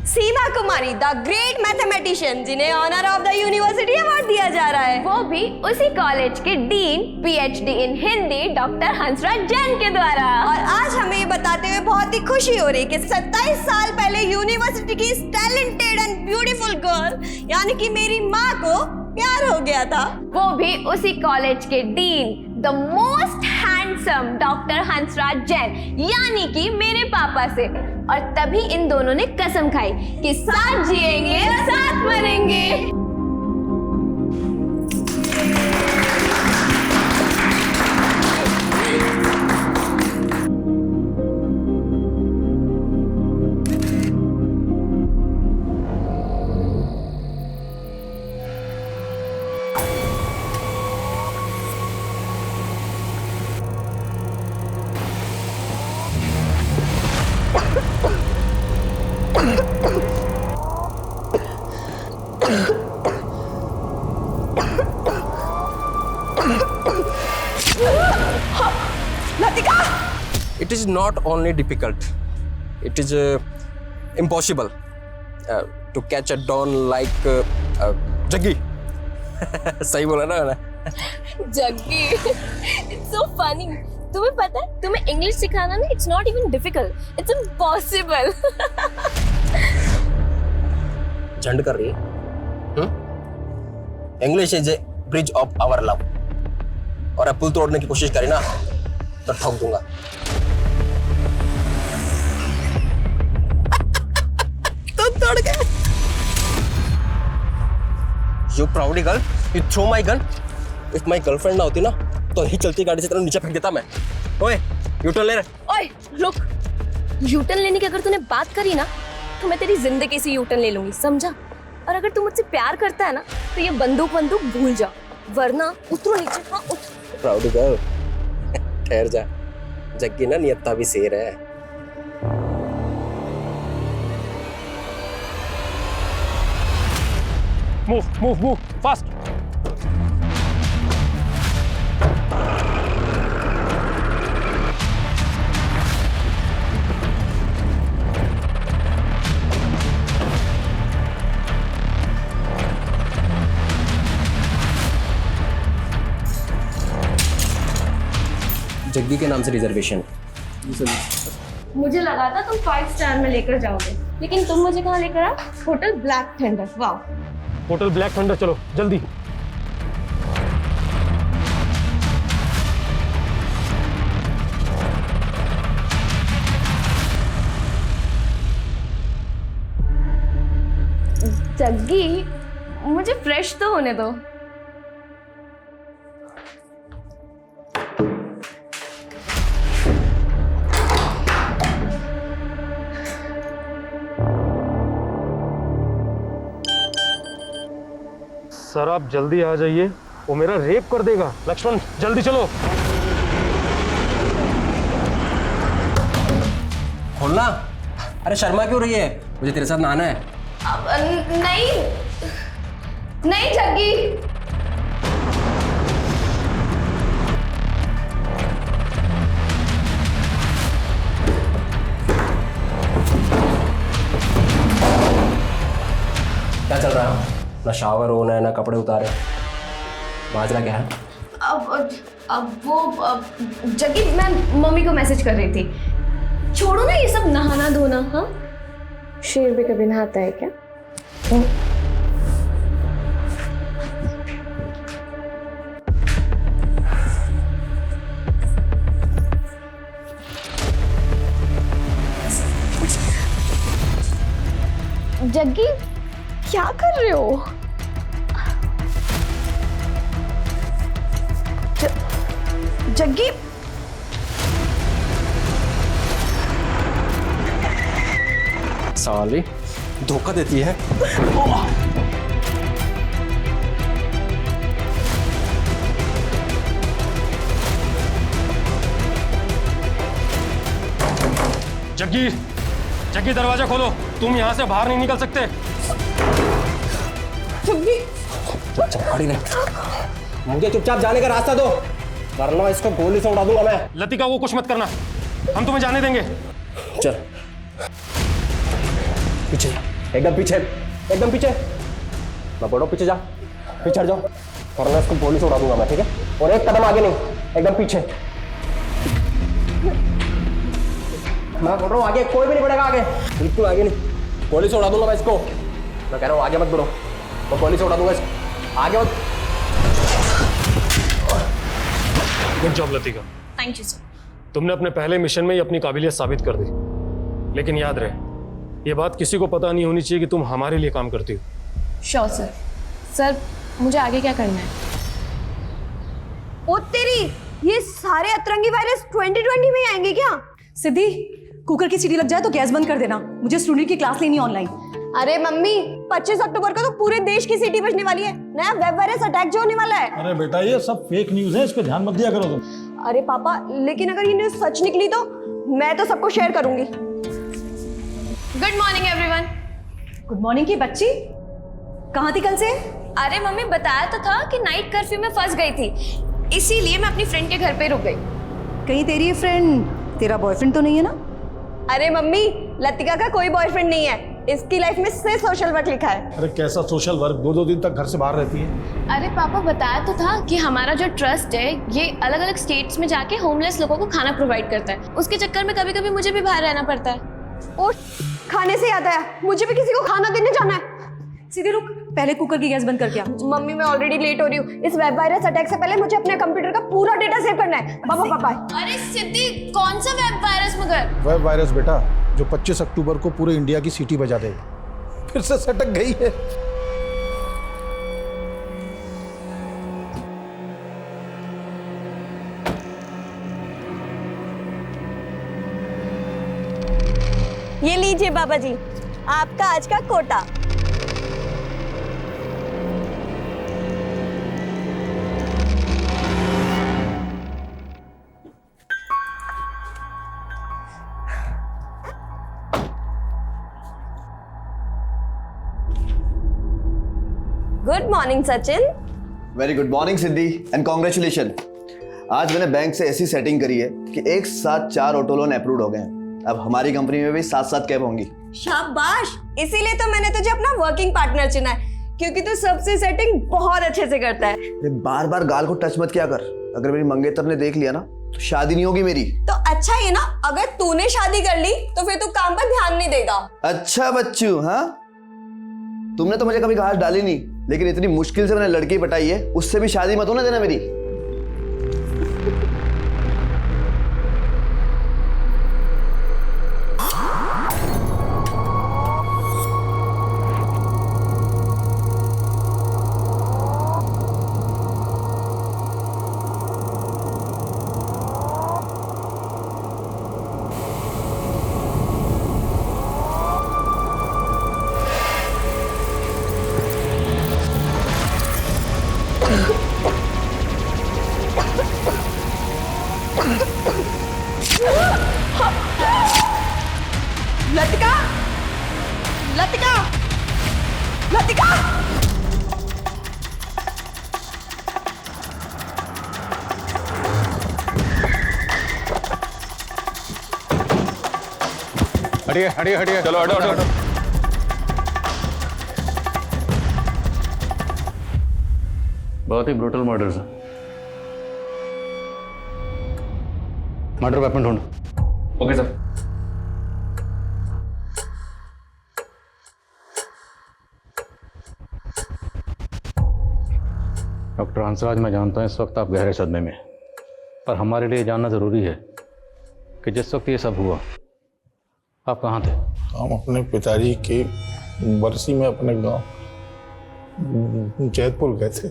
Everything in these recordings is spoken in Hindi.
Seema Kumari the great mathematician, जिन्हें honour of the university award दिया जा रहा है, वो भी उसी कॉलेज के dean PhD in Hindi doctor Hansraj Jain के द्वारा। और आज हमें ये बताते हुए बहुत ही खुशी हो रही है कि 27 साल पहले यूनिवर्सिटी की टैलेंटेड एंड ब्यूटीफुल गर्ल यानी कि मेरी माँ को प्यार हो गया था, वो भी उसी कॉलेज के dean the most handsome doctor Hansraj Jain यानी कि मेरे पापा से। और तभी इन दोनों ने कसम खाई कि साथ जिएंगे साथ मरेंगे। Latika! It is not only difficult, it is impossible to catch a don like Jaggi. सही बोला ना मैंने? Jaggi, it's so funny. तुम्हें पता है, तुम्हें इंग्लिश सिखाना ना, it's not even difficult, it's impossible. झंड कर रही है? English is a bridge of our love. और अब पुल तोड़ने की कोशिश करी ना तो ठोक दूंगा। तो तोड़ गए। You proud girl, you throw my gun. If my girlfriend ना होती ना तो ही चलती गाड़ी से तेरा नीचे फेंक देता मैं। ओए, यूटर्न ले रहे। ओए, रुक। यूटर्न लेने की अगर तूने बात करी ना तो मैं तेरी जिंदगी से यूटर्न ले लूंगी, समझा? और अगर तू मुझसे प्यार करता है ना तो ये बंदूक भूल जा, वरना उतरो नीचे। हाँ, उतर। प्राउड गर्ल, ठहर जा। जग्गी ना नियत्ता भी शेर है। Move, fast. जग्गी के नाम से रिजर्वेशन। मुझे लगा था तुम 5 स्टार में लेकर जाओगे, लेकिन तुम मुझे कहाँ लेकर आ? Hotel black thunder. वाह, होटल ब्लैक थंडर, चलो जल्दी। जग्गी, मुझे फ्रेश तो होने दो। सर आप जल्दी आ जाइए, वो मेरा रेप कर देगा। लक्ष्मण जल्दी चलो। खोलना। अरे शर्मा क्यों रही है? मुझे तेरे साथ नहाना है। नहीं जग्गी। क्या चल रहा है? ना शावर होना है ना कपड़े उतारे। माजरा क्या है? जग्गी, मैं मम्मी को मैसेज कर रही थी। छोड़ो ना ये सब नहाना धोना। हाँ, शेर भी कभी नहाता है क्या? जग्गी, क्या कर रहे हो? जग्गी, साली धोखा देती है। जग्गी दरवाजा खोलो, तुम यहाँ से बाहर नहीं निकल सकते। खड़ी रह, मुझे चुपचाप जाने का रास्ता दो वरना इसको गोली से उड़ा दूंगा मैं। लतिका को कुछ मत करना, हम तुम्हें जाने देंगे। चल पीछे। एकदम पीछे, एकदम पीछे। मैं बोल रहा हूँ पीछे जा, पीछे हट जाओ, वरना इसको गोली से उड़ा दूंगा मैं, ठीक है? और एक कदम आगे नहीं, एकदम पीछे। मैं बोल रहा हूँ आगे कोई भी नहीं बढ़ेगा, आगे बिल्कुल आगे नहीं, गोली से उड़ा दूंगा मैं इसको। मैं कह रहा हूँ आगे मत बढ़ो, मैं गोली से उड़ा दूंगा इसको, आगे मत। Good job Latika, thank you sir. तुमने अपने पहले मिशन में ही अपनी काबिलियत साबित कर दी। लेकिन याद रहे, ये बात किसी को पता नहीं होनी चाहिए कि तुम हमारे लिए काम करती हो। Sure sir. सर मुझे आगे क्या करना है? ओ तेरी, ये सारे अतरंगी वायरस 2020 में ही आएंगे क्या? सिद्धि, कुकर की सीटी लग जाए तो गैस बंद कर देना, मुझे स्टूडेंट की क्लास लेनी ऑनलाइन। अरे मम्मी, 25 अक्टूबर को तो पूरे देश की सीटी बजने वाली है, नया वेब वायरस अटैक जो होने वाला है। अरे बेटा ये सब फेक न्यूज है, इस पे ध्यान मत दिया करो तुम। अरे पापा, लेकिन अगर ये न्यूज सच निकली तो मैं तो सबको शेयर करूंगी। Good morning everyone. Good morning की बच्ची, कहाँ थी कल से? अरे मम्मी, बताया तो था कि नाइट कर्फ्यू में फंस गई थी, इसीलिए मैं अपनी फ्रेंड के घर पे रुक गई। कहीं तेरी फ्रेंड तेरा बॉयफ्रेंड तो नहीं है ना? अरे मम्मी, लतिका का कोई बॉयफ्रेंड नहीं है, इसकी लाइफ में सिर्फ सोशल वर्क लिखा है। अरे कैसा सोशल वर्क, 2-2 दिन तक घर से बाहर रहती है। अरे पापा, बताया तो था कि हमारा जो ट्रस्ट है ये अलग अलग स्टेट्स में जाके होमलेस लोगों को खाना प्रोवाइड करता है। उसके चक्कर में कभी कभी मुझे भी बाहर रहना पड़ता है। और खाने से याद आया, मुझे भी किसी को खाना देने जाना है। सीधे रुक, पहले कुकर की गैस बंद करके आ। मम्मी, मैं ऑलरेडी लेट हो रही हूँ, इस वेब वायरस अटैक से पहले मुझे अपने कंप्यूटर का पूरा डेटा सेव करना है। पापा। अरे सिद्धि, कौन सा वेब वायरस मगर? वेब वायरस बेटा, जो 25 अक्टूबर को पूरे इंडिया की सीटी बजा देगा। फिर से सटक गई है। ये लीजिए बाबा जी, आपका आज का quota. Good morning Sachin. Very good morning Siddhi and congratulation. आज मैंने बैंक से ऐसी सेटिंग करी है कि एक साथ 4 ऑटो लोन अप्रूव हो गए हैं। अब हमारी कंपनी में भी 7-7 कैब होंगी। शाबाश, इसीलिए तो मैंने तुझे अपना वर्किंग पार्टनर चुना है, क्योंकि तू सबसे सेटिंग बहुत अच्छे से करता है। ये बार बार गाल को टच मत किया कर, अगर मेरी मंगेतर ने देख लिया ना तो शादी नहीं होगी मेरी। तो अच्छा ये ना, अगर तूने शादी कर ली तो फिर तू काम पर ध्यान नहीं देगा। अच्छा बच्चू, हाँ तुमने तो मुझे कभी घास डाली नहीं, लेकिन इतनी मुश्किल से मैंने लड़की पटाई है, उससे भी शादी मत होने देना मेरी। लतिका, लतिका, लतिका। हटिए हटिए हटिए, चलो हटो हटो। बहुत ही ब्रूटल मर्डर है। मर्डर वेपन ढूंढ। Okay sir. डॉक्टर हंसराज, मैं जानता हूँ इस वक्त आप गहरे सदमे में, पर हमारे लिए जानना ज़रूरी है कि जिस वक्त ये सब हुआ आप कहाँ थे? हम अपने पिताजी की बरसी में अपने गांव जैतपुर गए थे।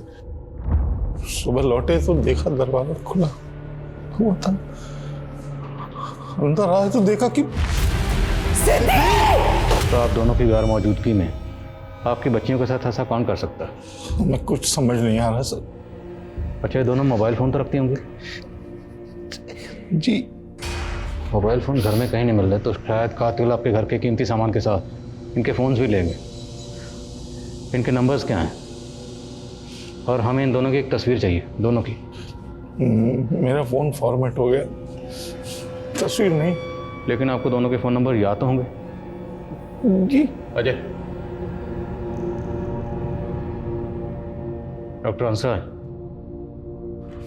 सुबह लौटे तो देखा दरवाजा खुला हुआ था। अंदर आए तो देखा कि तो आप दोनों की गैर मौजूदगी में आपकी बच्चियों के साथ ऐसा कौन कर सकता है? हमें कुछ समझ नहीं आ रहा सर। अच्छा, ये दोनों मोबाइल फ़ोन तो रखती होंगी? जी। मोबाइल फ़ोन घर में कहीं नहीं मिल रहे, तो शायद कातिल आपके घर के कीमती सामान के साथ इनके फ़ोन्स भी लेंगे। इनके नंबर्स क्या हैं? और हमें इन दोनों की एक तस्वीर चाहिए, दोनों की। मेरा फ़ोन फॉर्मेट हो गया, तस्वीर नहीं। लेकिन आपको दोनों के फ़ोन नंबर याद तो होंगे? जी। अजय, डॉक्टर हंसराज,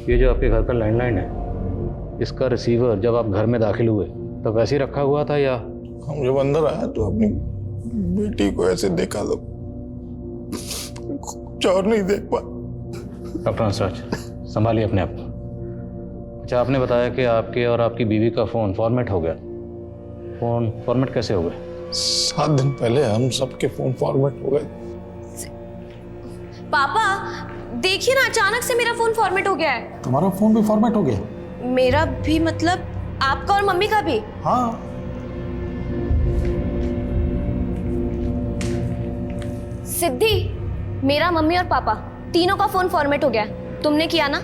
ये जो आपके घर का लैंडलाइन है, इसका रिसीवर जब आप घर में दाखिल हुए तब वैसे ही रखा हुआ था या? हम जब अंदर आए तो अपनी बेटी को ऐसे देखा तो कुछ और नहीं देख पा। डॉक्टर हंसराज, संभालिए अपने आप को। अच्छा, आपने बताया कि आपके और आपकी बीवी का फ़ोन फॉर्मेट हो गया। फ़ोन फॉर्मेट कैसे हो गए? 7 दिन पहले हम सबके फोन फॉर्मेट हो गए। पापा देखिए ना, अचानक से मेरा फोन फॉर्मेट हो गया है। तुम्हारा फोन भी फॉर्मेट हो गया? मेरा भी मतलब आपका और मम्मी का भी? हाँ। सिद्धि, मेरा, मम्मी और पापा तीनों का फोन फॉर्मेट हो गया है। तुमने किया ना?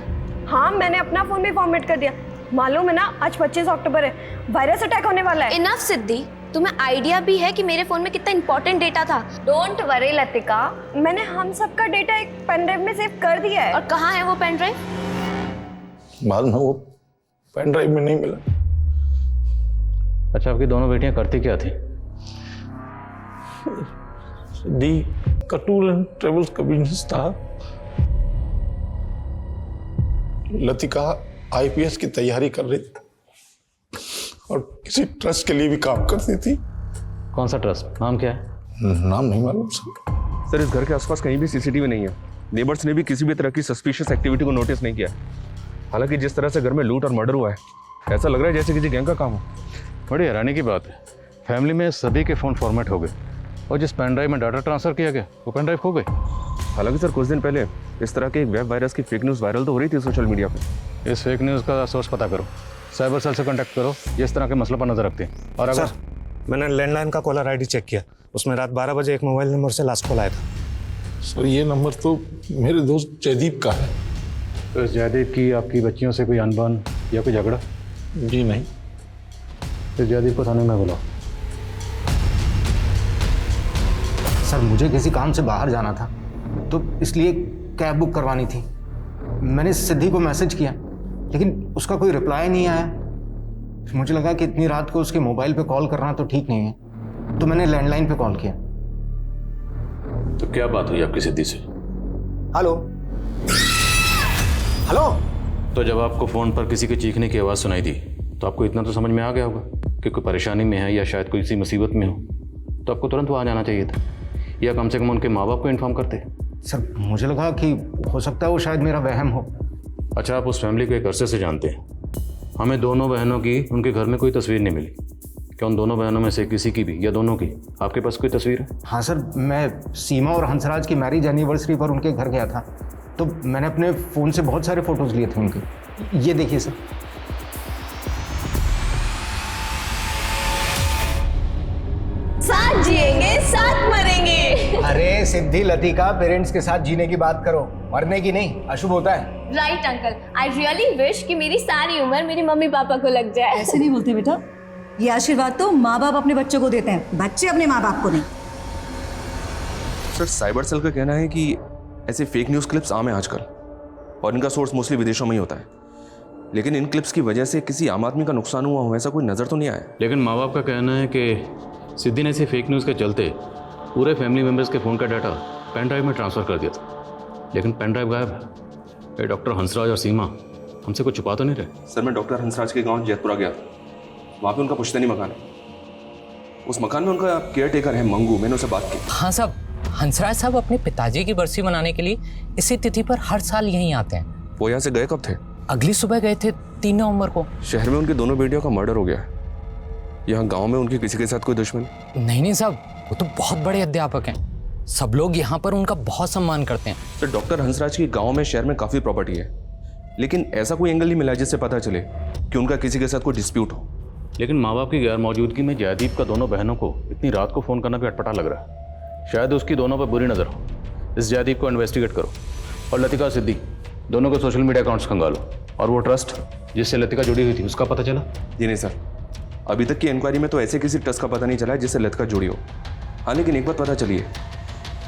हाँ, मैंने अपना फोन भी फॉर्मेट कर दिया। मालूम है ना, आज 25 अक्टूबर है, वायरस अटैक होने वाला है। इनफ सिद्धि, तुम्हें आइडिया भी है कि मेरे फोन में कितना इंपॉर्टेंट डेटा था। डोंट वरी लतिका, मैंने हम सबका डेटा एक पेन ड्राइव में सेव कर दिया है। और कहाँ है वो पेन ड्राइव? बाद में वो पेन ड्राइव में नहीं मिला। अच्छा, आपकी दोनों बेटियां करती क्या थी? दी का टूर एंड ट्रेवल्स का बिजनेस था। लतिका आईपीएस की तैयारी कर रही थी और किसी ट्रस्ट के लिए भी काम करती थी। कौन सा ट्रस्ट? नाम क्या है? नाम नहीं मालूम सर। सर, इस घर के आसपास कहीं भी सीसीटीवी नहीं है। नेबर्स ने भी किसी भी तरह की सस्पिशियस एक्टिविटी को नोटिस नहीं किया। हालांकि जिस तरह से घर में लूट और मर्डर हुआ है, ऐसा लग रहा है जैसे किसी गैंग का काम हो। बड़ी हैरानी की बात है, फैमिली में सभी के फ़ोन फॉर्मेट हो गए और जिस पेन ड्राइव में डाटा ट्रांसफ़र किया गया वो पेन ड्राइव खो गई। हालांकि सर, कुछ दिन पहले इस तरह के एक वेब वायरस की फेक न्यूज़ वायरल तो हो रही थी सोशल मीडिया पे। इस फेक न्यूज़ का सोर्स पता करो, साइबर सेल से कांटेक्ट करो, जिस तरह के मसलों पर नजर रखते हैं। और अगर मैंने लैंडलाइन का कॉलर आईडी चेक किया, उसमें रात 12 बजे एक मोबाइल नंबर से लास्ट कॉल आया था। सर, ये नंबर तो मेरे दोस्त जयदीप का है। तो इस जयदीप की आपकी बच्चियों से कोई अनबन या कोई झगड़ा? जी नहीं। इस जयदीप को थाने में बुलाओ। सर, मुझे किसी काम से बाहर जाना था तो इसलिए कैब बुक करवानी थी। मैंने सिद्धि को मैसेज किया लेकिन उसका कोई रिप्लाई नहीं आया। मुझे लगा कि इतनी रात को उसके मोबाइल पे कॉल करना तो ठीक नहीं है, तो मैंने लैंडलाइन पे कॉल किया। तो क्या बात हुई आपकी सिद्धि से? Hello hello. तो जब आपको फ़ोन पर किसी के चीखने की आवाज़ सुनाई दी तो आपको इतना तो समझ में आ गया होगा कि कोई परेशानी में है या शायद कोई सी मुसीबत में हो, तो आपको तुरंत वहाँ जाना चाहिए था या कम से कम उनके माँ बाप को इन्फॉर्म करते। सर, मुझे लगा कि हो सकता है वो शायद मेरा वहम हो। अच्छा, आप उस फैमिली को एक अरसे से जानते हैं। हमें दोनों बहनों की उनके घर में कोई तस्वीर नहीं मिली। क्या उन दोनों बहनों में से किसी की भी या दोनों की आपके पास कोई तस्वीर है? हाँ सर, मैं सीमा और हंसराज की मैरिज एनिवर्सरी पर उनके घर गया था तो मैंने अपने फ़ोन से बहुत सारे फ़ोटोज़ लिए थे उनके। ये देखिए सर। साथ जिएंगे, साथ मरेंगे। अरे सिद्धि, लतिका, पेरेंट्स के साथ जीने की बात करो, मरने की नहीं, अशुभ होता है। Right uncle, I really wish कि मेरी सारी उम्र मेरे मम्मी पापा को लग जाए। ऐसे नहीं बोलते बेटा, ये आशीर्वाद तो माँ बाप अपने बच्चों को देते हैं, बच्चे अपने माँ बाप को नहीं। सर, साइबर सेल का कहना है कि ऐसे फेक न्यूज़ क्लिप्स आम है आजकल और इनका सोर्स मोस्टली विदेशों में ही होता है। लेकिन इन क्लिप्स की वजह से किसी आम आदमी का नुकसान हुआ हो ऐसा कोई नज़र तो नहीं आया। लेकिन माँ बाप का कहना है कि सिद्धि ने ऐसे फेक न्यूज़ के चलते पूरे फैमिली मेम्बर्स के फ़ोन का डाटा पेन ड्राइव में ट्रांसफ़र कर दिया था, लेकिन पेन ड्राइव गायब है। ये डॉक्टर हंसराज और सीमा हमसे कुछ छुपा तो नहीं रहे? सर, मैं डॉक्टर हंसराज के गांव जैतपुरा गया था। वहाँ पे उनका पुश्तैनी मकान है। उस मकान में उनका केयर टेकर है मंगू। मैंने उससे बात की। हाँ साहब, हंसराज साहब अपने पिताजी की बरसी मनाने के लिए इसी तिथि पर हर साल यहीं आते हैं। वो यहाँ से गए कब थे? अगली सुबह गए थे 3 नवंबर को। शहर में उनकी दोनों बेटियों का मर्डर हो गया है। यहाँ गांव में उनके किसी के साथ कोई दुश्मन? नहीं साहब, वो तो बहुत बड़े अध्यापक हैं, सब लोग यहाँ पर उनका बहुत सम्मान करते हैं। तो डॉक्टर हंसराज की गांव में शहर में काफ़ी प्रॉपर्टी है, लेकिन ऐसा कोई एंगल नहीं मिला जिससे पता चले कि उनका किसी के साथ कोई डिस्प्यूट हो। लेकिन माँ बाप की गैर मौजूदगी में जयदीप का दोनों बहनों को इतनी रात को फ़ोन करना भी अटपटा लग रहा है। शायद उसकी दोनों पर बुरी नज़र हो। इस जयदीप को इन्वेस्टिगेट करो और लतिका सिद्धि दोनों को सोशल मीडिया अकाउंट्स खंगालो। और वो ट्रस्ट जिससे लतिका जुड़ी हुई थी उसका पता चला? जी नहीं सर, अभी तक की इंक्वायरी में तो ऐसे किसी ट्रस्ट का पता नहीं चला है जिससे लतिका जुड़ी हो। हाँ, लेकिन एक बात पता चली है,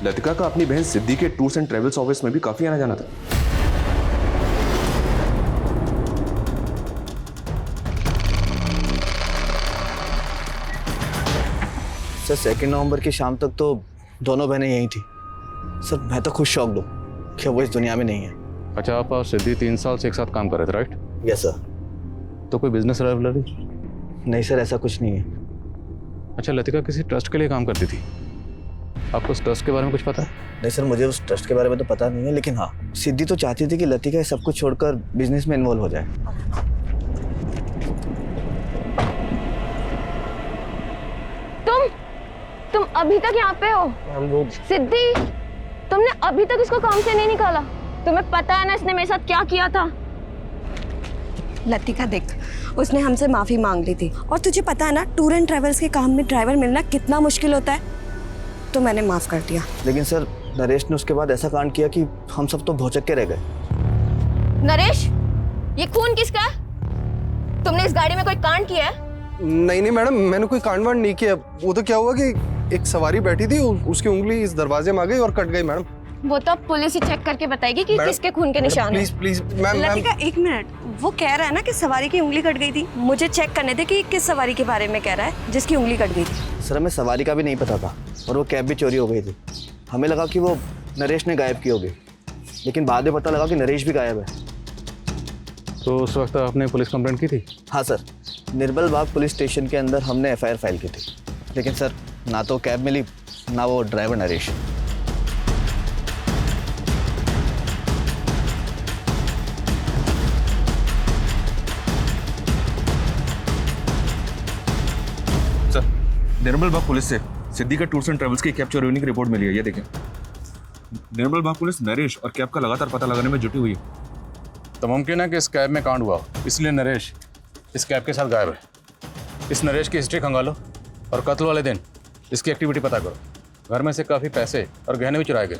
लतिका का अपनी बहन सिद्धि के टूर्स एंड ट्रेवल्स ऑफिस में भी काफ़ी आना जाना था। सर, 2 नवंबर की शाम तक तो दोनों बहनें यहीं थी। सर, मैं तो खुद शॉक्ड हूँ। कि वो इस दुनिया में नहीं है। अच्छा, आप और सिद्धि 3 साल से एक साथ काम कर रहे थे, राइट? Yes sir. तो कोई बिजनेस राइवलरी? नहीं सर, ऐसा कुछ नहीं है। अच्छा, लतिका किसी ट्रस्ट के लिए काम करती थी, आपको उस ट्रस्ट के बारे में कुछ पता है? नहीं सर, मुझे उस ट्रस्ट के बारे में तो पता नहीं है, लेकिन हाँ, सिद्धि तो चाहती थी कि लतिका सब कुछ छोड़कर बिजनेस में इन्वॉल्व हो जाए। तुम अभी तक यहाँ पे हो? सिद्धि, तुमने अभी तक इसको काम से नहीं निकाला? तुम्हें पता है ना इसने मेरे साथ क्या किया था? लतिका देख, उसने हमसे माफी मांग ली थी, और तुझे पता है ना टूर एंड ट्रेवल्स के काम में ड्राइवर मिलना कितना मुश्किल होता है, तो मैंने माफ कर दिया। लेकिन सर, नरेश ने उसके बाद ऐसा कांड किया कि हम सब तो भौचक के रह गए। नरेश, ये खून किसका है? तुमने इस गाड़ी में कोई कांड किया है? नहीं मैडम, मैंने कोई कांड वांड नहीं किया। वो तो क्या हुआ कि एक सवारी बैठी थी, उसकी उंगली इस दरवाजे में आ गई और कट गई मैडम। वो तो अब पुलिस ही चेक करके बताएगी कि किसके खून के निशान हैं। Please ma'am. लतिका एक मिनट, वो कह रहा है ना कि सवारी की उंगली कट गई थी। मुझे चेक करने दे कि किस सवारी के बारे में कह रहा है जिसकी उंगली कट गई थी। सर, हमें सवारी का भी नहीं पता था, और वो कैब भी चोरी हो गई थी। हमें लगा कि वो नरेश ने गायब की होगी, लेकिन बाद में पता लगा कि नरेश भी गायब है। तो उस वक्त आपने पुलिस कंप्लेंट की थी? हाँ सर, निर्बल बाग पुलिस स्टेशन के अंदर हमने FIR फाइल की थी, लेकिन सर ना तो कैब मिली, ना वो ड्राइवर नरेश। सर, निर्मल बाग पुलिस से सिद्धि का टूर्स एंड ट्रेवल्स की कैब चोरी होने की रिपोर्ट मिली है, ये देखें। निर्मल बाग पुलिस नरेश और कैब का लगातार पता लगाने में जुटी हुई है। तो मुमकिन है कि इस कैब में कांड हुआ, इसलिए नरेश इस कैब के साथ गायब है। इस नरेश की हिस्ट्री खंगालो और कत्ल वाले दिन इसकी एक्टिविटी पता करो। घर में से काफ़ी पैसे और गहने भी चुराए गए।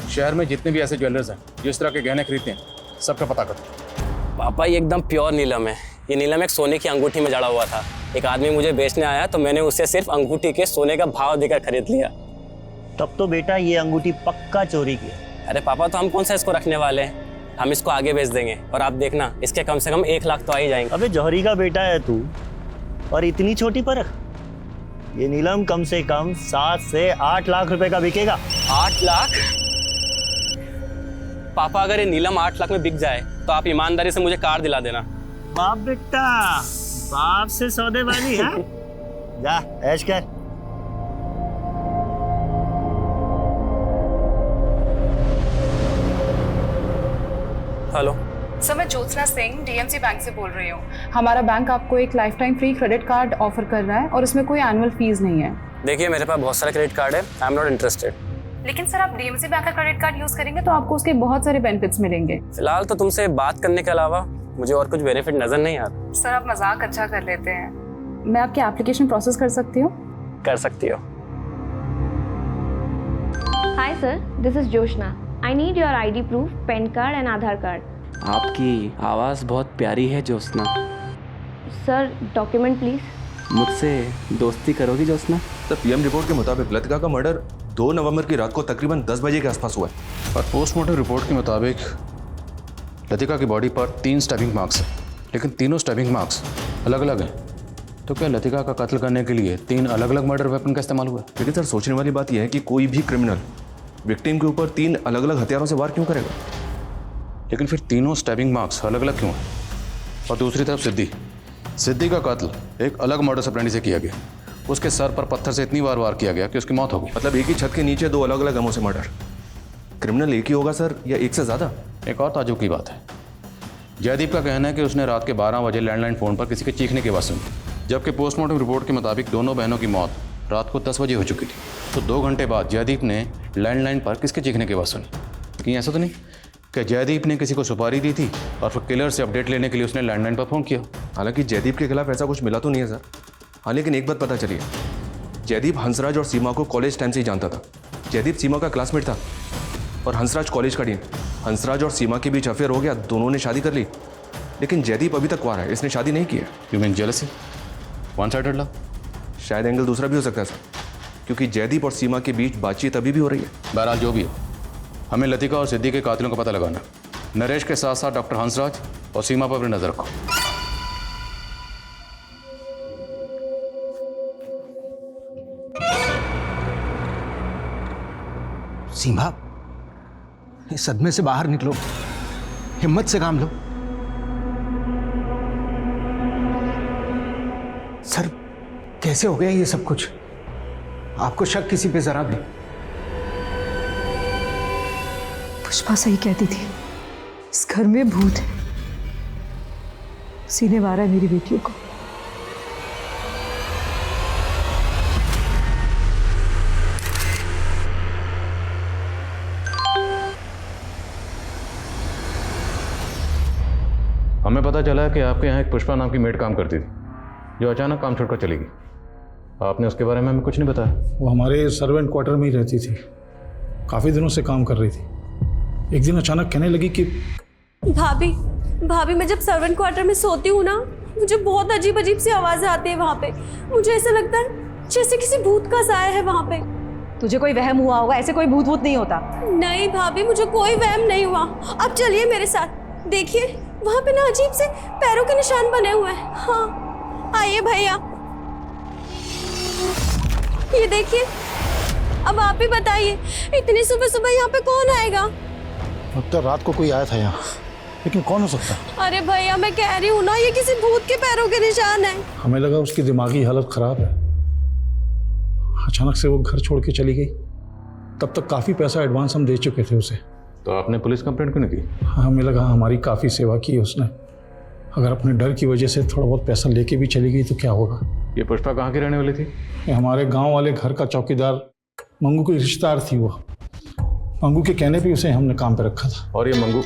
शहर में जितने भी ऐसे ज्वेलर्स हैं जो इस तरह के गहने खरीदते हैं, सबका पता करो। पापा, ये एकदम प्योर नीलम है। ये नीलम एक सोने की अंगूठी में जड़ा हुआ था। एक आदमी मुझे बेचने आया तो मैंने उससे सिर्फ अंगूठी के सोने का भाव देकर खरीद लिया। तब तो बेटा ये अंगूठी पक्का चोरी की है। अरे पापा, तो हम कौन सा इसको रखने वाले हैं? हम इसको आगे बेच देंगे और आप देखना इसके कम से कम 1 लाख तो आ ही जाएंगे। अबे जौहरी का बेटा है तू, और इतनी छोटी परख। ये नीलम कम से कम 7 से 8 लाख रुपए का बिकेगा। 8 लाख? पापा, अगर ये नीलम 8 लाख में बिक जाए तो आप ईमानदारी से मुझे कार दिला देना। बाप बेटा, बाप से सौदेबाजी है। जा ऐश कर। हेलो सर, मैं ज्योत्सना सिंह DMC बैंक से बोल रही हूँ। हमारा बैंक आपको एक life time free credit card offer कर रहा है और इसमें कोई एनुअल फीस नहीं है। देखिए, मेरे पास बहुत सारे क्रेडिट कार्ड है, आई एम नॉट इंटरेस्टेड। लेकिन सर, आप DMC बैंक का क्रेडिट कार्ड यूज करेंगे तो आपको उसके बहुत सारे बेनिफिट्स मिलेंगे। फिलहाल तो तुमसे बात करने के अलावा मुझे और कुछ बेनिफिट नजर नहीं आ रहा। सर, आप मजाक अच्छा कर लेते हैं। मैं आपकी एप्लीकेशन प्रोसेस कर सकती हूँ? कर सकती हो। Hi sir, this is Joshna. I need your ID proof, pan card and Aadhaar card. आपकी आवाज़ बहुत प्यारी है ज्योत्सना। Sir, document please. मुझसे दोस्ती करोगी ज्योत्सना? तो PM रिपोर्ट के मुताबिक लतिका का मर्डर 2 नवंबर की रात को तकरीबन 10 बजे के आसपास हुआ है। और पोस्टमार्टम रिपोर्ट के मुताबिक लतिका की बॉडी पर 3 स्टैबिंग मार्क्स हैं, लेकिन तीनों स्टैबिंग मार्क्स अलग अलग हैं। तो क्या लतिका का कत्ल करने के लिए 3 अलग अलग मर्डर वेपन का इस्तेमाल हुआ? लेकिन सर, सोचने वाली बात यह है कि कोई भी क्रिमिनल विक्टिम के ऊपर 3 अलग अलग हथियारों से वार क्यों करेगा? लेकिन फिर तीनों स्टैबिंग मार्क्स अलग अलग क्यों हैं? और दूसरी तरफ सिद्धि का कत्ल एक अलग मर्डर ऑपरेंडी से किया गया। उसके सर पर पत्थर से इतनी बार वार किया गया कि उसकी मौत हो गई। मतलब एक ही छत के नीचे 2 अलग अलग गमों से मर्डर। क्रिमिनल एक ही होगा सर, या एक से ज़्यादा? एक और ताज्जुब की बात है, जयदीप का कहना है कि उसने रात के 12 बजे लैंडलाइन फ़ोन पर किसी के चीखने की आवाज़ सुनी, जबकि पोस्टमार्टम रिपोर्ट के मुताबिक दोनों बहनों की मौत रात को 10 बजे हो चुकी थी। तो 2 घंटे बाद जयदीप ने लैंडलाइन पर किसके चीखने की आवाज़ सुनी? कहीं ऐसा तो नहीं कि जयदीप ने किसी को सुपारी दी थी और फिर किलर से अपडेट लेने के लिए उसने लैंडलाइन पर फ़ोन किया? हालांकि जयदीप के खिलाफ ऐसा कुछ मिला तो नहीं है सर। हाँ, लेकिन एक बात पता चली है, जयदीप हंसराज और सीमा को कॉलेज टाइम से ही जानता था। जयदीप सीमा का क्लासमेट था और हंसराज कॉलेज का डीन। हंसराज और सीमा के बीच अफेयर हो गया, दोनों ने शादी कर ली, लेकिन जयदीप अभी तक कुंवारा है, इसने शादी नहीं की है। You mean jealousy? One sided love? शायद एंगल दूसरा भी हो सकता है सर, क्योंकि जयदीप और सीमा के बीच बातचीत अभी भी हो रही है। बहरहाल जो भी हो, हमें लतिका और सिद्धि के कातिलों का पता लगाना। नरेश के साथ साथ डॉक्टर हंसराज और सीमा पर अपनी नजर रखो। सीमा, इस सदमे से बाहर निकलो, हिम्मत से काम लो। सर कैसे हो गया ये सब कुछ? आपको शक किसी पे जरा भी? पुष्पा सही कहती थी, इस घर में भूत है, उसी ने मारा है मेरी बेटियों को। हमें पता चला है कि आपके यहाँ एक पुष्पा नाम की मेड काम करती थी, जो अचानक काम छोड़कर चली गई। आपने उसके बारे में हमें कुछ नहीं बताया। वो हमारे सर्वेंट क्वार्टर में ही रहती थी, काफ़ी दिनों से काम कर रही थी। एक दिन अचानक कहने लगी कि भाभी मैं जब सर्वेंट क्वार्टर में सोती हूँ ना, मुझे बहुत अजीब अजीब सी आवाज़ें आती है वहाँ पे। मुझे ऐसा लगता है जैसे किसी भूत का साया है वहाँ पे। तुझे कोई वहम हुआ होगा, ऐसे कोई भूत वूत नहीं होता। नहीं भाभी, मुझे कोई वहम नहीं हुआ। अब चलिए मेरे साथ, देखिए वहाँ पे ना अजीब से पैरों के निशान बने हुए हैं। हाँ आइए भैया, ये देखिए। अब आप ही बताइए, इतनी सुबह सुबह यहाँ पे कौन आएगा? अब तो रात को कोई आया था यहाँ, लेकिन कौन हो सकता? अरे भैया मैं कह रही हूँ ना, ये किसी भूत के पैरों के निशान है। हमें लगा उसकी दिमागी हालत खराब है, अचानक से वो घर छोड़ के चली गई। तब तक काफ़ी पैसा एडवांस हम दे चुके थे उसे। तो आपने पुलिस कंप्लेंट क्यों नहीं की? हमें लगा हमारी काफ़ी सेवा की उसने, अगर अपने डर की वजह से थोड़ा बहुत पैसा लेके भी चली गई तो क्या होगा। ये पुष्पा कहाँ की रहने वाली थी? ये हमारे गांव वाले घर का चौकीदार मंगू की रिश्तेदार थी। वो मंगू के कहने पे उसे हमने काम पे रखा था। और ये मंगू,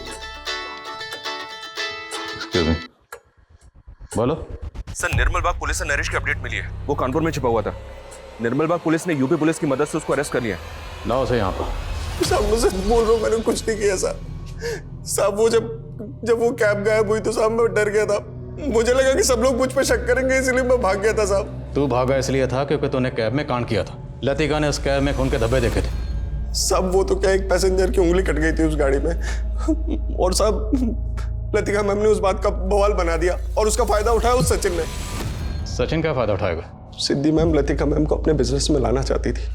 बोलो सर, निर्मल बाग पुलिस से नरेश की अपडेट मिली है। वो कानपुर में छिपा हुआ था। निर्मल बाग पुलिस ने यूपी पुलिस की मदद से उसको अरेस्ट कर लिया। लाओ उसे यहाँ पर। साहब मुझे बोल रहा हूँ, मैंने कुछ नहीं किया साहब। वो जब वो कैब गायब हुई तो साहब मैं डर गया था। मुझे लगा कि सब लोग मुझ पे शक करेंगे, इसलिए मैं भाग गया था साहब। तू भागा इसलिए था क्योंकि तूने कैब में कांड किया था। लतिका ने उस कैब में खून के धब्बे देखे थे। साहब वो तो क्या, एक पैसेंजर की उंगली कट गई थी उस गाड़ी में, और साहब लतिका मैम ने उस बात का बवाल बना दिया और उसका फायदा उठाया उस सचिन ने। सचिन क्या फायदा उठाएगा? सिद्धि मैम लतिका मैम को अपने बिजनेस में लाना चाहती थी,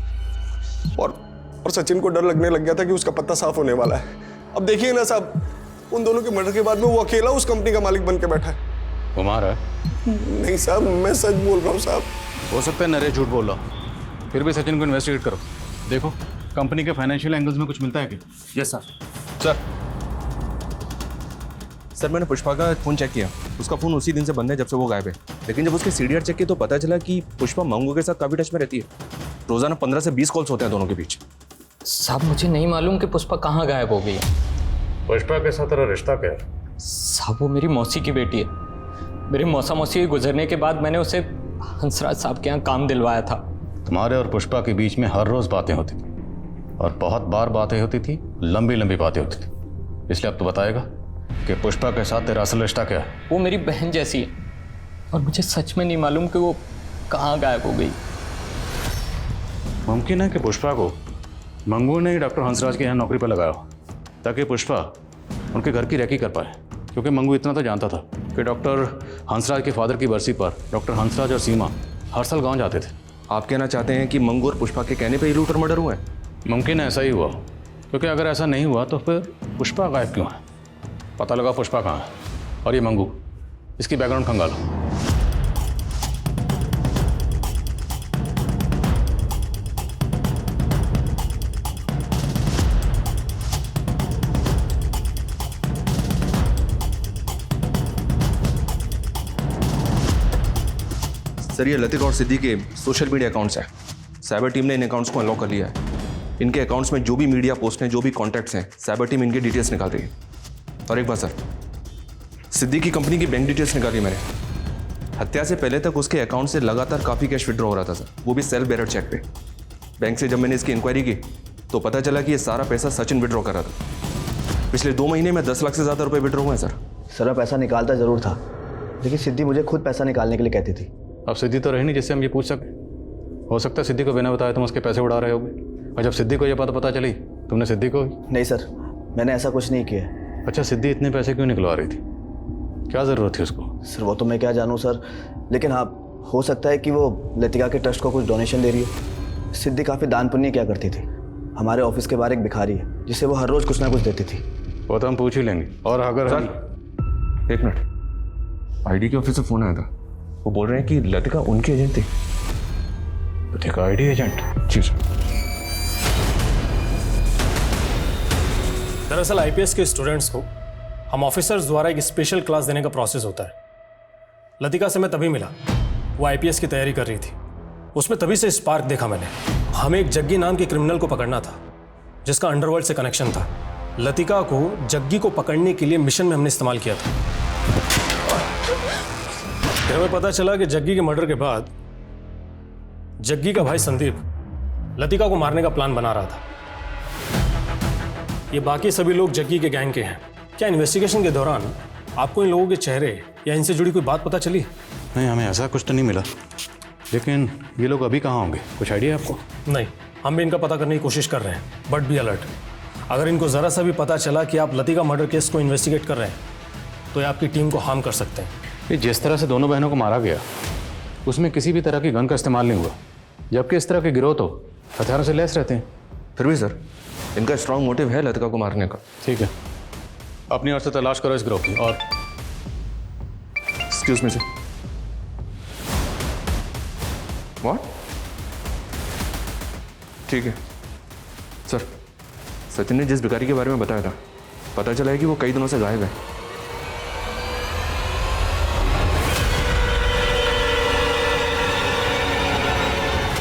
और सचिन को डर लगने लग गया था कि उसका पत्ता साफ होने वाला है। अब देखिए ना साहब, उन दोनों के मर्डर के बाद में वो अकेला उस कंपनी का मालिक बन के बैठा है। कुमार है? नहीं साहब, मैं सच बोल रहा हूँ साहब। हो सकता है नरेश झूठ बोल रहा हो, फिर भी सचिन को इन्वेस्टिगेट करो। देखो कंपनी के फाइनेंशियल एंगल्स में कुछ मिलता है क्या? Yes sir. सर मैंने पुष्पा का फ़ोन चेक किया, उसका फ़ोन उसी दिन से बंद है जब से वो गायब है। लेकिन जब उसके सीडीआर चेक किया तो पता चला कि पुष्पा मंगू के साथ काफ़ी टच में रहती है। रोज़ाना 15 से 20 कॉल्स होते हैं दोनों के बीच। साहब मुझे नहीं मालूम कि पुष्पा कहाँ गायब हो गई है। पुष्पा के साथ तेरा रिश्ता क्या है? साहब वो मेरी मौसी की बेटी है। मेरी मौसा मौसी के गुजरने के बाद मैंने उसे हंसराज साहब के यहाँ काम दिलवाया था। तुम्हारे और पुष्पा के बीच में हर रोज़ बातें होती थी, और बहुत बार बातें होती थी, लंबी लंबी बातें होती थी। इसलिए अब तो बताएगा कि पुष्पा के साथ तेरा असल रिश्ता क्या है? वो मेरी बहन जैसी है, और मुझे सच में नहीं मालूम कि वो कहाँ गायब हो गई। मुमकिन है कि पुष्पा को मंगू ने डॉक्टर हंसराज के यहाँ नौकरी पर लगाया हो, ताकि पुष्पा उनके घर की रेकी कर पाए। क्योंकि मंगू इतना तो जानता था कि डॉक्टर हंसराज के फादर की बरसी पर डॉक्टर हंसराज और सीमा हर साल गाँव जाते थे। आप कहना चाहते हैं कि मंगू और पुष्पा के कहने पर ही लूट और मर्डर हुआ है? मुमकिन है ऐसा ही हुआ, क्योंकि अगर ऐसा नहीं हुआ तो फिर पुष्पा गायब क्यों है? पता लगा पुष्पा कहाँ है। और ये मंगू, इसकी बैकग्राउंड खंगालो। सर ये लतिका और सिद्धि के सोशल मीडिया अकाउंट्स हैं। साइबर टीम ने इन अकाउंट्स को अनलॉक कर लिया है। इनके अकाउंट्स में जो भी मीडिया पोस्ट हैं, जो भी कॉन्टैक्ट्स हैं, साइबर टीम इनकी डिटेल्स निकाल रही है। और एक बात सर, सिद्धि की कंपनी की बैंक डिटेल्स निकाली मैंने। हत्या से पहले तक उसके अकाउंट से लगातार काफ़ी कैश विड्रॉ हो रहा था सर, वो भी सेल्फ बेरर चेक पे। बैंक से जब मैंने इसकी इंक्वायरी की तो पता चला कि ये सारा पैसा सचिन विड्रॉ कर रहा था। पिछले 2 महीने में 10 लाख से ज़्यादा रुपए विड्रॉ हुए हैं सर। सर मैं पैसा निकालता ज़रूर था, लेकिन सिद्धि मुझे खुद पैसा निकालने के लिए कहती थी। अब सिद्धि तो रही नहीं जिससे हम ये पूछ सकें। हो सकता है सिद्धि को बिना बताए तुम उसके पैसे उड़ा रहे होगे, और जब सिद्धि को ये बात पता चली तुमने सिद्धि को। नहीं सर, मैंने ऐसा कुछ नहीं किया। अच्छा, सिद्धि इतने पैसे क्यों निकलवा रही थी? क्या ज़रूरत थी उसको? सर वो तो मैं क्या जानूँ सर, लेकिन हाँ हो सकता है कि वो लतिका के ट्रस्ट को कुछ डोनेशन दे रही हो। सिद्धि काफ़ी दान पुण्य क्या करती थी। हमारे ऑफिस के बाहर एक भिखारी है जिसे वो हर रोज कुछ ना कुछ देती थी। वो तो हम पूछ ही लेंगे। और अगर सर, एक मिनट, आईडी के ऑफिस से फोन आया था। वो बोल रहे हैं कि लतिका उनकी एजेंट थी। Latika ID agent? जी सर। दरअसल आईपीएस के स्टूडेंट्स को हम ऑफिसर्स द्वारा एक स्पेशल क्लास देने का प्रोसेस होता है। लतिका से मैं तभी मिला, वो आईपीएस की तैयारी कर रही थी। उसमें तभी से स्पार्क देखा मैंने। हमें एक जग्गी नाम के क्रिमिनल को पकड़ना था जिसका अंडरवर्ल्ड से कनेक्शन था। लतिका को जग्गी को पकड़ने के लिए मिशन में हमने इस्तेमाल किया था। फिर हमें पता चला कि जग्गी के मर्डर के बाद जग्गी का भाई संदीप लतिका को मारने का प्लान बना रहा था। ये बाकी सभी लोग जग्गी के गैंग के हैं। क्या इन्वेस्टिगेशन के दौरान आपको इन लोगों के चेहरे या इनसे जुड़ी कोई बात पता चली? नहीं, हमें ऐसा कुछ तो नहीं मिला। लेकिन ये लोग अभी कहाँ होंगे, कुछ आइडिया है आपको? नहीं, हम भी इनका पता करने की कोशिश कर रहे हैं, बट बी अलर्ट। अगर इनको ज़रा सा भी पता चला कि आप लतिका मर्डर केस को इन्वेस्टिगेट कर रहे हैं तो ये आपकी टीम को हार्म कर सकते हैं। ये जिस तरह से दोनों बहनों को मारा गया उसमें किसी भी तरह की गन का इस्तेमाल नहीं हुआ, जबकि इस तरह के गिरोह तो हथियारों से लैस रहते हैं। फिर भी सर, इनका स्ट्रांग मोटिव है लतिका को मारने का। ठीक है, अपनी ओर से तलाश करो इस गिरोह की। और एक्सक्यूज मी सर। व्हाट? ठीक है सर। सचिन ने जिस भिखारी के बारे में बताया था, पता चला है कि वो कई दिनों से गायब है।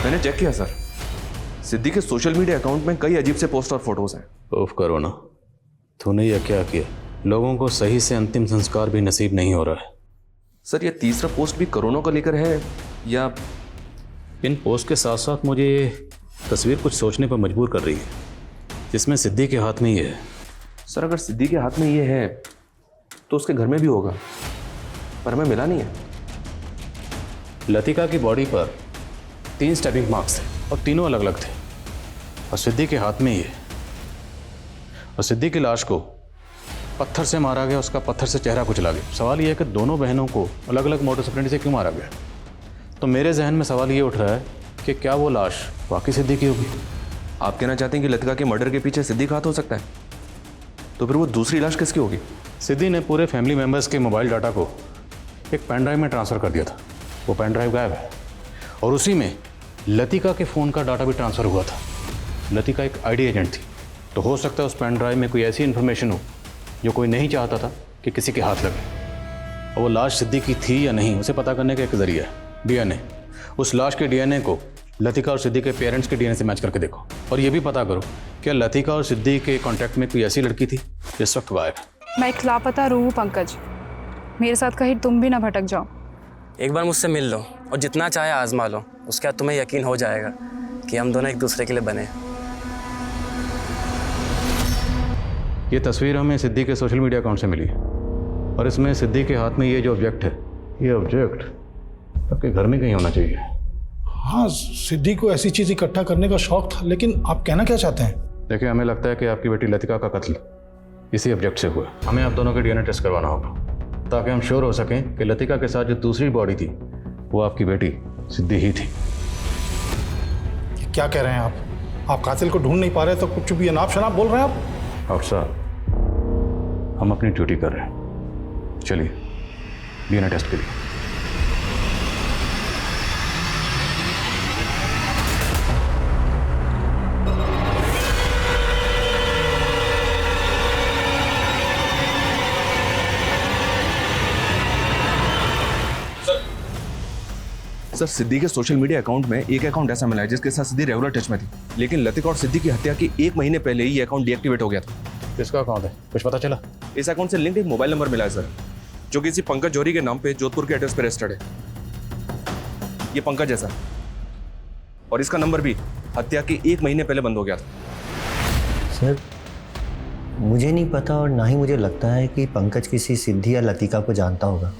मैंने चेक किया सर, सिद्धि के सोशल मीडिया अकाउंट में कई अजीब से पोस्ट और फोटोज हैं। उफ करो ना, तूने यह क्या किया? लोगों को सही से अंतिम संस्कार भी नसीब नहीं हो रहा है। सर, ये तीसरा पोस्ट भी कोरोना को लेकर है या? इन पोस्ट के साथ साथ मुझे ये तस्वीर कुछ सोचने पर मजबूर कर रही है, जिसमें सिद्धि के हाथ में ये है। सर, अगर सिद्धि के हाथ में ये है तो उसके घर में भी होगा, पर हमें मिला नहीं है। लतिका की बॉडी पर 3 स्टैबिंग मार्क्स थे और तीनों अलग अलग थे, और सिद्धि के हाथ में ये। और सिद्धि की लाश को पत्थर से मारा गया, उसका पत्थर से चेहरा कुचला गया। सवाल यह है कि दोनों बहनों को अलग अलग मोटो ऑपरेंडी से क्यों मारा गया? तो मेरे जहन में सवाल ये उठ रहा है कि क्या वो लाश वाकई सिद्धि की होगी? आप कहना चाहते हैं कि लतिका के मर्डर के पीछे सिद्धि का हाथ हो सकता है? तो फिर वो दूसरी लाश किसकी होगी? सिद्धि ने पूरे फैमिली मेम्बर्स के मोबाइल डाटा को एक पेन ड्राइव में ट्रांसफ़र कर दिया था। वो पेन ड्राइव गायब है और उसी में लतिका के फ़ोन का डाटा भी ट्रांसफ़र हुआ था। लतिका एक आईडी एजेंट थी, तो हो सकता है उस पेन ड्राइव में कोई ऐसी इन्फॉर्मेशन हो जो कोई नहीं चाहता था कि किसी के हाथ लगे। और वो लाश सिद्धि की थी या नहीं, उसे पता करने का एक जरिया है डीएनए। उस लाश के डीएनए को लतिका और सिद्धि के पेरेंट्स के डीएनए से मैच करके देखो, और ये भी पता करो क्या लतिका और सिद्धि के कांटेक्ट में कोई ऐसी लड़की थी जिस वक्त गायब है। मैं एक लापता रूह हूँ पंकज, मेरे साथ कहीं तुम भी ना भटक जाओ। एक बार मुझसे मिल लो और जितना चाहे आजमा लो, उसके बाद तुम्हें यकीन हो जाएगा कि हम दोनों एक दूसरे के लिए बने। ये तस्वीर हमें सिद्धि के सोशल मीडिया अकाउंट से मिली है, और इसमें सिद्धि के हाथ में ये जो ऑब्जेक्ट है, ये ऑब्जेक्ट आपके घर में कहीं होना चाहिए। हाँ, सिद्धि को ऐसी चीज इकट्ठा करने का शौक था, लेकिन आप कहना क्या चाहते हैं? देखिए, हमें लगता है कि आपकी बेटी लतिका का कत्ल इसी ऑब्जेक्ट से हुआ। हमें आप दोनों के डीएनए टेस्ट करवाना होगा ताकि हम श्योर हो सकें कि लतिका के साथ जो दूसरी बॉडी थी वो आपकी बेटी सिद्धि ही थी। क्या कह रहे हैं आप कातिल को ढूंढ नहीं पा रहे तो कुछ भी अनाप शनाप बोल रहे हैं आप? साहब, हम अपनी ड्यूटी कर रहे हैं। चलिए डीएनए टेस्ट के लिए। सर, सिद्धि के सोशल मीडिया अकाउंट में एक अकाउंट ऐसा मिला है जिसके साथ सिद्धि रेगुलर टच में थी, लेकिन लतिका और सिद्धि की हत्या के 1 महीने पहले ही ये अकाउंट डीएक्टिवेट हो गया था। किसका अकाउंट है, कुछ पता चला? इस अकाउंट से लिंक एक मोबाइल नंबर मिला है सर, जो किसी पंकज जौहरी के नाम पे जोधपुर के एड्रेस पर रजिस्टर्ड है। ये पंकज है सर, और इसका नंबर भी हत्या के 1 महीने पहले बंद हो गया था। सर, मुझे नहीं पता और ना ही मुझे लगता है कि पंकज किसी सिद्धि या लतिका को जानता होगा।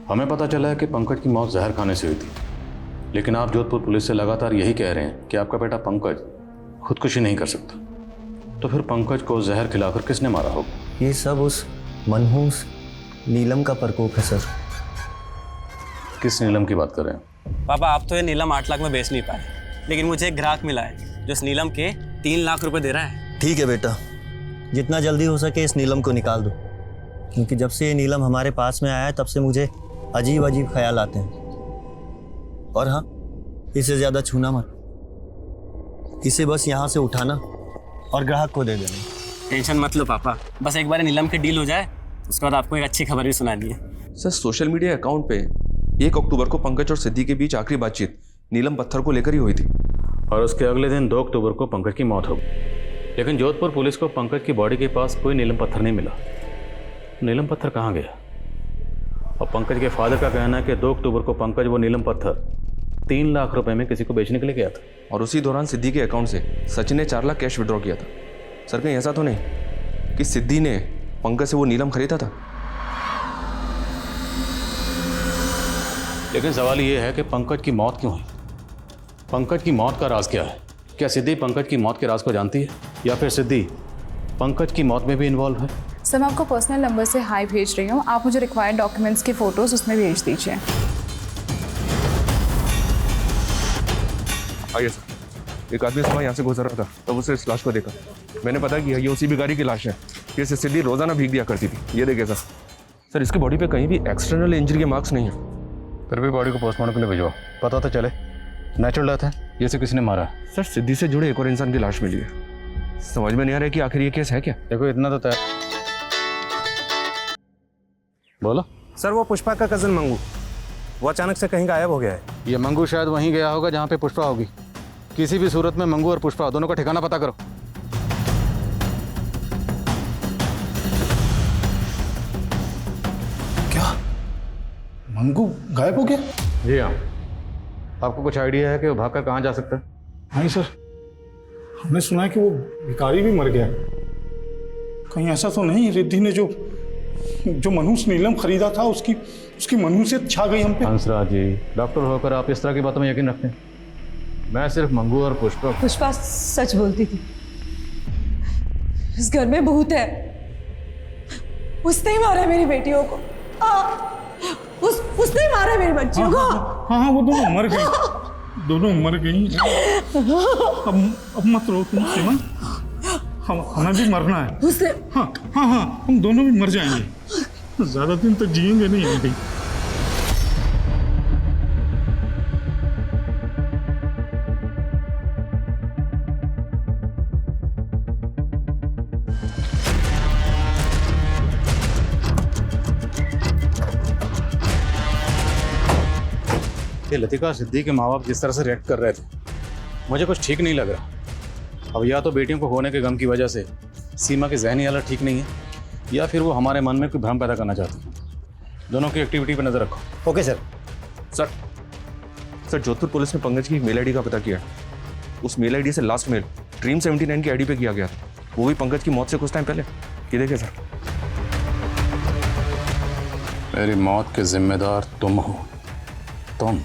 हमें पता चला है कि पंकज की मौत जहर खाने से हुई थी, लेकिन आप जोधपुर पुलिस से लगातार यही कह रहे हैं कि आपका बेटा पंकज खुदकुशी नहीं कर सकता। तो फिर पंकज को जहर खिलाकर किसने मारा होगा? ये सब उस मनहूस नीलम का प्रकोप है सर। किस नीलम की बात कर रहे हैं? पापा, आप तो ये नीलम 8 लाख में बेच नहीं पाए, लेकिन मुझे एक ग्राहक मिला है जो इस नीलम के 3 लाख रुपए दे रहा है। ठीक है बेटा, जितना जल्दी हो सके इस नीलम को निकाल दो, क्योंकि जब से ये नीलम हमारे पास में आया है तब से मुझे अजीब अजीब ख्याल आते हैं। और हाँ, इसे ज़्यादा छूना मत, इसे बस यहाँ से उठाना और ग्राहक को दे देना। टेंशन मत लो पापा, बस एक बार नीलम की डील हो जाए उसके बाद आपको एक अच्छी खबर भी सुनानी है। सर, सोशल मीडिया अकाउंट पे 1 अक्टूबर को पंकज और सिद्धि के बीच आखिरी बातचीत नीलम पत्थर को लेकर ही हुई थी। और उसके अगले दिन 2 अक्टूबर को पंकज की मौत हो गई। लेकिन जोधपुर पुलिस को पंकज की बॉडी के पास कोई नीलम पत्थर नहीं मिला। नीलम पत्थर कहाँ गया? और पंकज के फादर का कहना है कि 2 अक्टूबर को पंकज वो नीलम पत्थर 3 लाख रुपए में किसी को बेचने के लिए गया था। और उसी दौरान सिद्धि के अकाउंट से सचिन ने 4 लाख कैश विड्रॉ किया था। सर, कहीं ऐसा तो नहीं कि सिद्धि ने पंकज से वो नीलम खरीदा था? लेकिन सवाल ये है कि पंकज की मौत क्यों हुई? पंकज की मौत का राज क्या है? क्या सिद्धि पंकज की मौत के राज को जानती है, या फिर सिद्धि पंकज की मौत में भी इन्वॉल्व है? सर, मैं आपको पर्सनल नंबर से हाई भेज रही हूँ, आप मुझे रिक्वायर्ड डॉक्यूमेंट्स की फ़ोटोज़ उसमें भेज दीजिए। आइए सर। एक आदमी सुबह यहाँ से गुजर रहा था, तब उसे इस लाश को देखा। मैंने पता कि ये उसी भिखारी की लाश है जिसे सिद्धि रोजाना भीग दिया करती थी। ये देखिए सर। सर, इसकी बॉडी पे कहीं भी एक्सटर्नल इंजरी के मार्क्स नहीं है। फिर भी बॉडी को पोस्टमार्टम के लिए भिजवाओ, पता तो चले नेचुरल डेथ है या इसे किसी ने मारा है। सर, सिद्धि से जुड़े एक और इंसान की लाश मिली है। समझ में नहीं आ रहा है कि आखिर ये केस है क्या। देखो, इतना तो तय। बोलो सर, वो पुष्पा का कजन मंगू, वो अचानक से कहीं गायब हो गया है। ये मंगू शायद वहीं गया होगा जहाँ पे पुष्पा होगी। किसी भी सूरत में मंगू और पुष्पा दोनों का ठिकाना पता करो। क्या मंगू गायब हो गया? जी हाँ। आपको कुछ आइडिया है कि वो भागकर कहाँ जा सकता है? नहीं सर, हमने सुना है कि वो भिखारी भी मर गया। कहीं ऐसा तो नहीं रिद्धि ने जो मनुष्य नीलम खरीदा था उसकी मनुष्यत छा गई हम पे? हंसराज जी, डॉक्टर होकर आप इस तरह की बातों में यकीन रखते हैं? मैं सिर्फ मंगू और पुष्पा सच बोलती थी। इस घर में भूत है, उसने ही मारा है मेरी बेटियों को। उसने ही मारा है मेरी बच्चियों को। हाँ, वो दोनों मर गई, दोनों मर गई। अब मत रो तुम सीमा, हमें भी मरना है। हाँ, हम दोनों भी मर जाएंगे, ज्यादा दिन तक जिएंगे नहीं हम भी। ये लतिका सिद्धि के माँ बाप जिस तरह से रिएक्ट कर रहे थे, मुझे कुछ ठीक नहीं लग रहा। अब या तो बेटियों को होने के गम की वजह से सीमा की ज़हनी हालत ठीक नहीं है, या फिर वो हमारे मन में कोई भ्रम पैदा करना चाहती है। दोनों की एक्टिविटी पर नजर रखो। Okay sir. Sir, Jodhpur police ने पंकज की एक मेल आईडी का पता किया। उस मेल आईडी से लास्ट मेल ड्रीम 79 की आईडी पे किया गया था, वो भी पंकज की मौत से कुछ टाइम पहले। ये देखिए सर। मेरी मौत के जिम्मेदार तुम हो, तुम।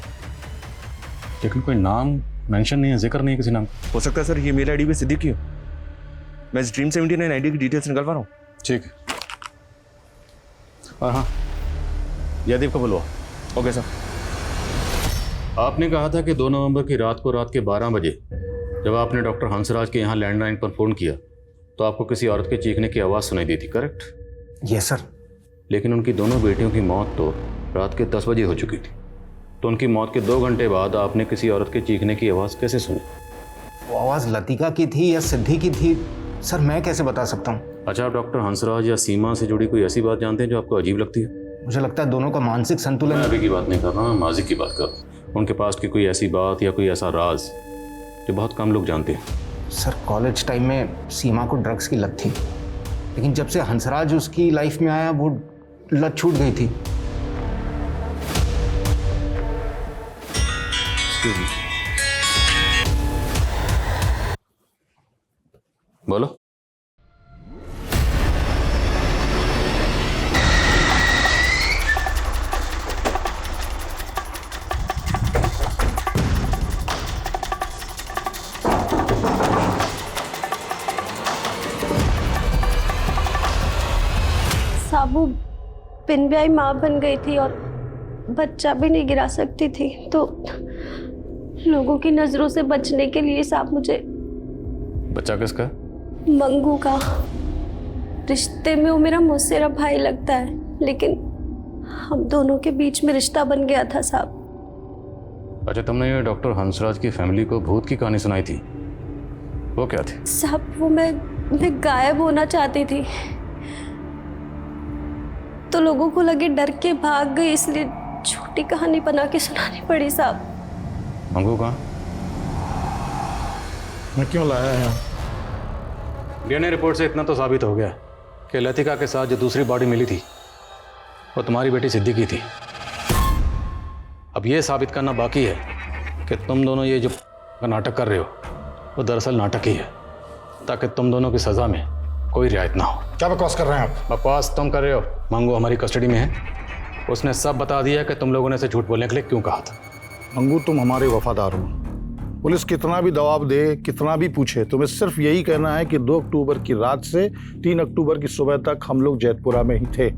लेकिन कोई नाम मेंशन नहीं है, जिक्र नहीं है किसी नाम। हो सकता है सर ये मेल आईडी भी सिद्धि की हो। मैं इस ड्रीम 79 आईडी की डिटेल्स निकलवा रहा हूँ। ठीक है। और हाँ, जयदीप को बुलवा। Okay sir. आपने कहा था कि 2 नवंबर की रात को रात के 12 बजे जब आपने डॉक्टर हंसराज के यहाँ लैंडलाइन पर फ़ोन किया तो आपको किसी औरत के चीखने की आवाज़ सुनाई दी थी, करेक्ट? Yes sir. लेकिन उनकी दोनों बेटियों की मौत तो रात के 10 बजे हो चुकी थी, तो उनकी मौत के 2 घंटे बाद आपने किसी औरत के चीखने की आवाज़ कैसे सुनी? वो आवाज़ लतिका की थी या सिद्धि की थी, सर मैं कैसे बता सकता हूँ? अच्छा, आप डॉक्टर हंसराज या सीमा से जुड़ी कोई ऐसी बात जानते हैं जो आपको अजीब लगती है? मुझे लगता है दोनों का मानसिक संतुलन। मैं अभी की बात नहीं कर रहा, माजी की बात कर रहा हूँ। उनके पास की कोई ऐसी बात या कोई ऐसा राज जो बहुत कम लोग जानते हैं। सर, कॉलेज टाइम में सीमा को ड्रग्स की लत थी, लेकिन जब से हंसराज उसकी लाइफ में आया वो लत छूट गई थी। बोलो। साबू बिन ब्याही माँ बन गई थी और बच्चा भी नहीं गिरा सकती थी, तो लोगों की नजरों से बचने के लिए साहब मुझे बच्चा किसका? मंगू का। रिश्ते में वो मेरा मौसेरा भाई लगता है, लेकिन हम दोनों के बीच में रिश्ता बन गया था साहब। अच्छा, तुमने ये डॉक्टर हंसराज की फैमिली को भूत की कहानी सुनाई थी, वो क्या थी? साहब वो मैं गायब होना चाहती थी, तो लोगों को लगे डर के भाग गई, इसलिए छोटी कहानी बना के सुनानी पड़ी साहब। मंगू कहाँ? मैं क्यों लाया है? डीएनए रिपोर्ट से इतना तो साबित हो गया कि लतिका के साथ जो दूसरी बॉडी मिली थी वो तुम्हारी बेटी सिद्धि की थी। अब ये साबित करना बाकी है कि तुम दोनों ये जो नाटक कर रहे हो वो दरअसल नाटक ही है, ताकि तुम दोनों की सज़ा में कोई रियायत ना हो। क्या बकवास कर रहे हैं आप? बकवास तुम कर रहे हो। मंगू हमारी कस्टडी में है, उसने सब बता दिया कि तुम लोगों ने इसे झूठ बोलने के लिए क्यों कहा था। मंगू, तुम हमारे वफादार हो। पुलिस कितना भी दबाव दे, कितना भी पूछे, तुम्हें सिर्फ यही कहना है कि 2 अक्टूबर की रात से 3 अक्टूबर की सुबह तक हम लोग जैतपुरा में ही थे।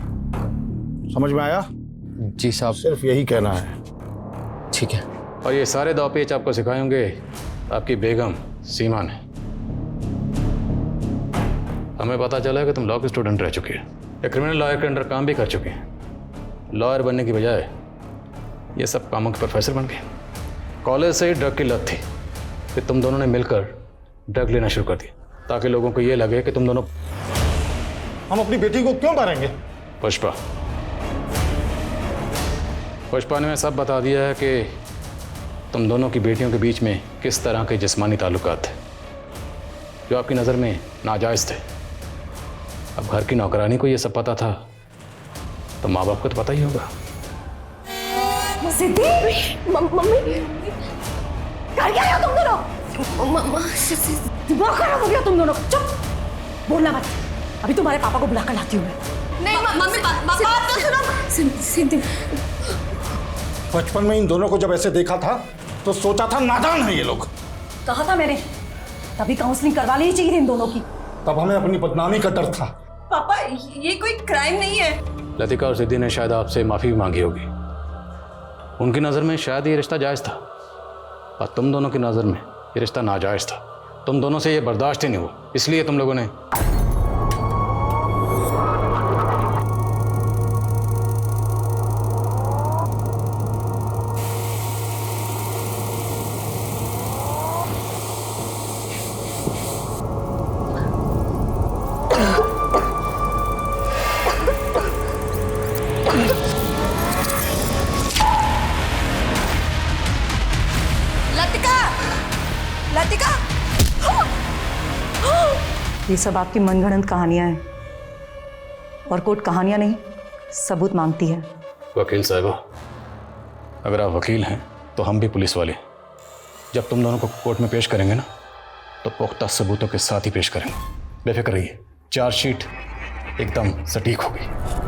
समझ में आया? जी साहब। सिर्फ यही कहना है। ठीक है। और ये सारे दाव-पेच आपको सिखाएंगे आपकी बेगम सीमा ने। हमें पता चला है कि तुम लॉ के स्टूडेंट रह चुके हैं, एक क्रिमिनल लॉयर के अंडर काम भी कर चुके हैं। लॉयर बनने की बजाय ये सब कामों के प्रोफेसर बन गए। कॉलेज से ही ड्रग की लत थी कि तुम दोनों ने मिलकर ड्रग लेना शुरू कर दिया, ताकि लोगों को ये लगे कि तुम दोनों। हम अपनी बेटी को क्यों मारेंगे? पुष्पा ने सब बता दिया है कि तुम दोनों की बेटियों के बीच में किस तरह के जिस्मानी ताल्लुकात थे जो आपकी नज़र में नाजायज़ थे। अब घर की नौकरानी को ये सब पता था तो माँ बाप को तो पता ही होगा। सिद्धि, मम्मी, कर क्या रहे हो तुम दोनों? दिमाग खराब हो गया तुम दोनों। चुप, बोलना मत। अभी तुम्हारे पापा को बुला कर लाती हूँ मैं। नहीं मम्मी, बात तो सुनो। सिद्धि, बचपन में इन दोनों को जब ऐसे देखा था तो सोचा था नादान है ये लोग। कहा था मैंने, तभी काउंसलिंग करवा लेनी चाहिए थी इन दोनों की। तब हमें अपनी बदनामी का डर था। पापा ये कोई क्राइम नहीं है। लतिका और सिद्धि ने शायद आपसे माफ़ी भी मांगी होगी। उनकी नज़र में शायद ये रिश्ता जायज़ था, और तुम दोनों की नज़र में ये रिश्ता नाजायज़ था। तुम दोनों से ये बर्दाश्त ही नहीं हुआ, इसलिए तुम लोगों ने। लतिका, ये सब आपकी मनगढ़ंत कहानियां हैं, और कोर्ट कहानियां नहीं सबूत मांगती है। वकील साहबा, अगर आप वकील हैं तो हम भी पुलिस वाले। जब तुम दोनों को कोर्ट में पेश करेंगे ना, तो पुख्ता सबूतों के साथ ही पेश करेंगे। बेफिक्र रहिए, चार्जशीट एकदम सटीक होगी।